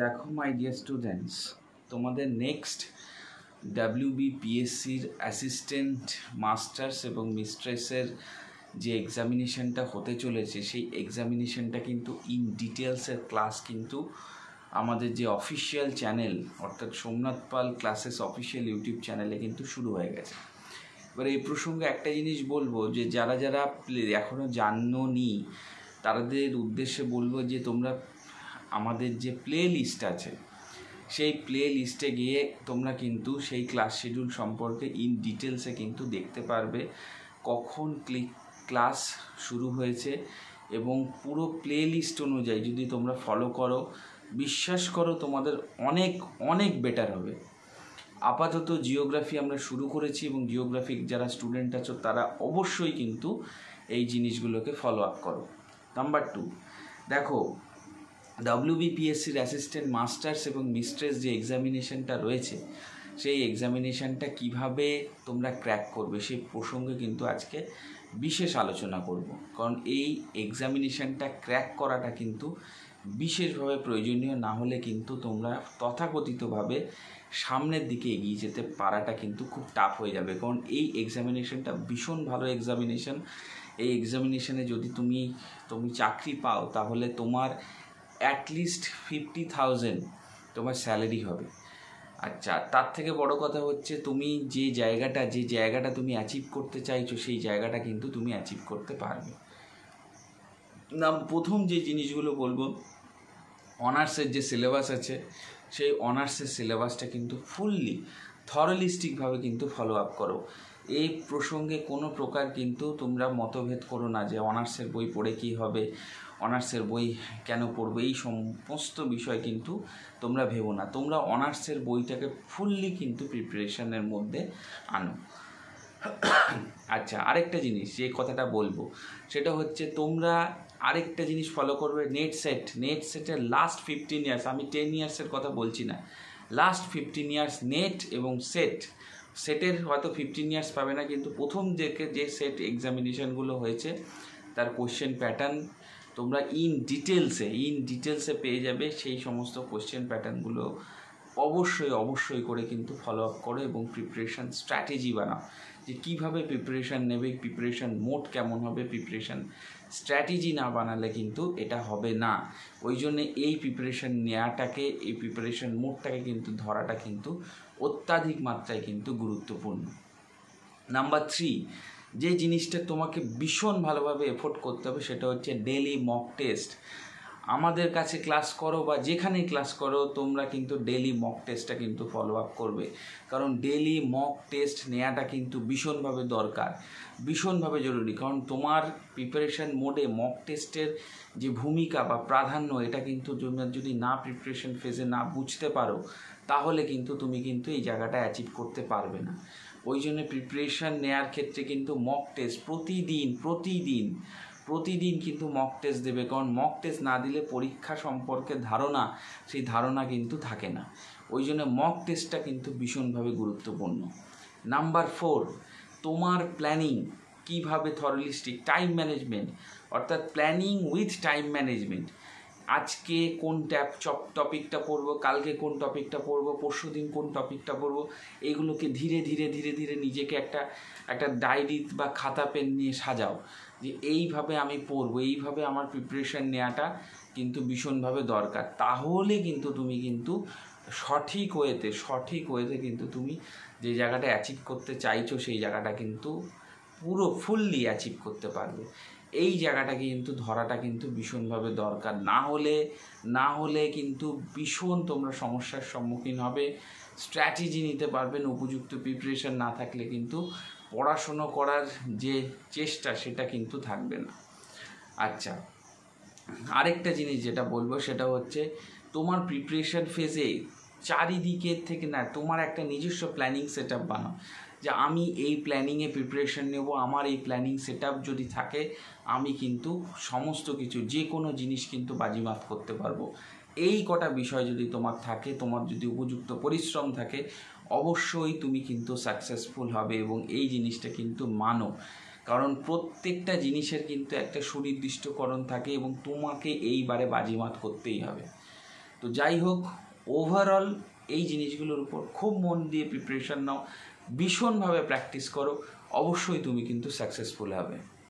দেখো my dear students, তোমাদের next WBPSCর assistant masters এবং মিস্ট্রেসের যে এক্সামিনেশনটা হতে চলেছে সেই এক্সামিনেশনটা কিন্তু ইন ডিটেলসের ক্লাস কিন্তু আমাদের যে অফিসিয়াল চ্যানেল অর্থাৎ সোমনাথ পাল ক্লাসেস অফিসিয়াল ইউটিউব চ্যানেলে কিন্তু শুরু হয়ে গেছে। এবার এই প্রসঙ্গে একটা জিনিস বলবো যে যারা যারা এখনও জানোনি তাদের উদ্দেশ্যে বলবো যে তোমরা আমাদের যে প্লে লিস্ট আছে সেই প্লে লিস্টে গিয়ে তোমরা কিন্তু সেই ক্লাস শিডিউল সম্পর্কে ইন ডিটেলসে কিন্তু দেখতে পারবে কখন ক্লাস শুরু হয়েছে এবং পুরো প্লে লিস্ট অনুযায়ী যদি তোমরা ফলো করো, বিশ্বাস করো তোমাদের অনেক অনেক বেটার হবে। আপাতত জিওগ্রাফি আমরা শুরু করেছি এবং জিওগ্রাফিক যারা স্টুডেন্ট আছো তারা অবশ্যই কিন্তু এই জিনিসগুলোকে ফলো আপ করো। নাম্বার 2, দেখো WBPSCর অ্যাসিস্ট্যান্ট মাস্টার্স এবং মিস্ট্রেস যে এক্সামিনেশনটা রয়েছে সেই এক্সামিনেশনটা কিভাবে তোমরা ক্র্যাক করবে সেই প্রসঙ্গে কিন্তু আজকে বিশেষ আলোচনা করব, কারণ এই এক্সামিনেশনটা ক্র্যাক করাটা কিন্তু বিশেষভাবে প্রয়োজনীয়, না হলে কিন্তু তোমরা তথাকথিতভাবে সামনের দিকে এগিয়ে যেতে পারাটা কিন্তু খুব টাফ হয়ে যাবে। কারণ এই এক্সামিনেশনটা ভীষণ ভালো এক্সামিনেশন। এই এক্সামিনেশনে যদি তুমি চাকরি পাও তাহলে তোমার অ্যাটলিস্ট 50,000 তোমার স্যালারি হবে। আচ্ছা, তার থেকে বড় কথা হচ্ছে তুমি যে জায়গাটা তুমি অ্যাচিভ করতে চাইছো সেই জায়গাটা কিন্তু তুমি অ্যাচিভ করতে পারবে না। প্রথম যে জিনিসগুলো বলবো, অনার্সের যে সিলেবাস আছে সেই অনার্সের সিলেবাসটা কিন্তু ফুললি থরলিস্টিকভাবে কিন্তু ফলো আপ করো। এই প্রসঙ্গে কোনো প্রকার কিন্তু তোমরা মতভেদ করো না যে অনার্সের বই পড়ে কী হবে, অনার্সের বই কেন পড়বে, এই সমস্ত বিষয় কিন্তু তোমরা ভেবো না। তোমরা অনার্সের বইটাকে ফুললি কিন্তু প্রিপারেশনের মধ্যে আনো। আচ্ছা, আরেকটা জিনিস যে কথাটা বলবো সেটা হচ্ছে তোমরা আরেকটা জিনিস ফলো করবে, নেট সেটের লাস্ট 15 ইয়ার্স, আমি 10 ইয়ার্সের কথা বলছি না, লাস্ট 15 ইয়ার্স নেট এবং সেটের হয়তো 15 ইয়ার্স পাবে না, কিন্তু প্রথম যে সেট এক্সামিনেশনগুলো হয়েছে তার কোশ্চেন প্যাটার্ন তোমরা ইন ডিটেলসে পেয়ে যাবে। সেই সমস্ত কোশ্চেন প্যাটার্নগুলো অবশ্যই করে কিন্তু ফলো আপ করো এবং প্রিপারেশান স্ট্র্যাটেজি বানাও যে কীভাবে প্রিপারেশান নেবে, প্রিপারেশান মোড কেমন হবে। প্রিপারেশান স্ট্র্যাটেজি না বানালে কিন্তু এটা হবে না। ওই জন্যে এই প্রিপারেশান নেওয়াটাকে, এই প্রিপারেশান মোডটাকে কিন্তু ধরাটা কিন্তু অত্যাধিক মাত্রায় কিন্তু গুরুত্বপূর্ণ। নাম্বার 3, যে জিনিসটা তোমাকে ভীষণ ভালোভাবে এফোর্ট করতে হবে সেটা হচ্ছে ডেলি মক টেস্ট। আমাদের কাছে ক্লাস করো বা যেখানেই ক্লাস করো তোমরা কিন্তু ডেলি মক টেস্টটা কিন্তু ফলো আপ করবে, কারণ ডেলি মক টেস্ট নেওয়াটা কিন্তু ভীষণভাবে দরকার, ভীষণভাবে জরুরি। কারণ তোমার প্রিপারেশান মোডে মক টেস্টের যে ভূমিকা বা প্রাধান্য এটা কিন্তু যদি না প্রিপারেশান ফেজে না বুঝতে পারো তাহলে কিন্তু তুমি কিন্তু এই জায়গাটা অ্যাচিভ করতে পারবে না। ওই জন্য প্রিপারেশান নেওয়ার ক্ষেত্রে কিন্তু মক টেস্ট প্রতিদিন কিন্তু মক টেস্ট দেবে, কারণ মক টেস্ট না দিলে পরীক্ষা সম্পর্কে সেই ধারণা কিন্তু থাকে না। ওই জন্য মক টেস্টটা কিন্তু ভীষণভাবে গুরুত্বপূর্ণ। নাম্বার 4, তোমার প্ল্যানিং কীভাবে থরলিস্টিক, টাইম ম্যানেজমেন্ট, অর্থাৎ প্ল্যানিং উইথ টাইম ম্যানেজমেন্ট। আজকে কোন টপিকটা পড়বো, কালকে কোন টপিকটা পড়বো, পরশুদিন কোন টপিকটা পড়বো, এগুলোকে ধীরে ধীরে নিজেকে একটা ডায়েরি বা খাতা পেন নিয়ে সাজাও যে এইভাবে আমি পড়বো, এইভাবে আমার প্রিপারেশান নেওয়াটা কিন্তু ভীষণভাবে দরকার। তাহলে কিন্তু তুমি কিন্তু সঠিক ওয়েতে কিন্তু তুমি যে জায়গাটা অ্যাচিভ করতে চাইছো সেই জায়গাটা কিন্তু পুরো ফুললি অ্যাচিভ করতে পারবে। এই জায়গাটাকে কিন্তু ধরাটা কিন্তু ভীষণভাবে দরকার, না হলে কিন্তু ভীষণ তোমরা সমস্যার সম্মুখীন হবে। স্ট্র্যাটেজি নিতে পারবেন, উপযুক্ত প্রিপারেশান না থাকলে কিন্তু পড়াশুনো করার যে চেষ্টা সেটা কিন্তু থাকবে না। আচ্ছা, আরেকটা জিনিস যেটা বলবো সেটা হচ্ছে তোমার প্রিপারেশান ফেজে চারিদিকের থেকে না তোমার একটা নিজস্ব প্ল্যানিং সেট আপ বানাও যে আমি এই প্ল্যানিংয়ে প্রিপারেশান নেব, আমার এই প্ল্যানিং সেট আপ যদি থাকে আমি কিন্তু সমস্ত কিছু যে কোনো জিনিস কিন্তু বাজিমাত করতে পারবো। এই কটা বিষয় যদি তোমার থাকে, তোমার যদি উপযুক্ত পরিশ্রম থাকে, অবশ্যই তুমি কিন্তু সাকসেসফুল হবে। এবং এই জিনিসটা কিন্তু মানো, কারণ প্রত্যেকটা জিনিসের কিন্তু একটা সুনির্দিষ্টকরণ থাকে এবং তোমাকে এইবারে বাজিমাত করতেই হবে। তো যাই হোক, ওভারঅল এই জিনিসগুলোর উপর খুব মন দিয়ে প্রিপারেশান নাও, ভীষণভাবে প্র্যাকটিস করো, অবশ্যই তুমি কিন্তু সাকসেসফুল হবে।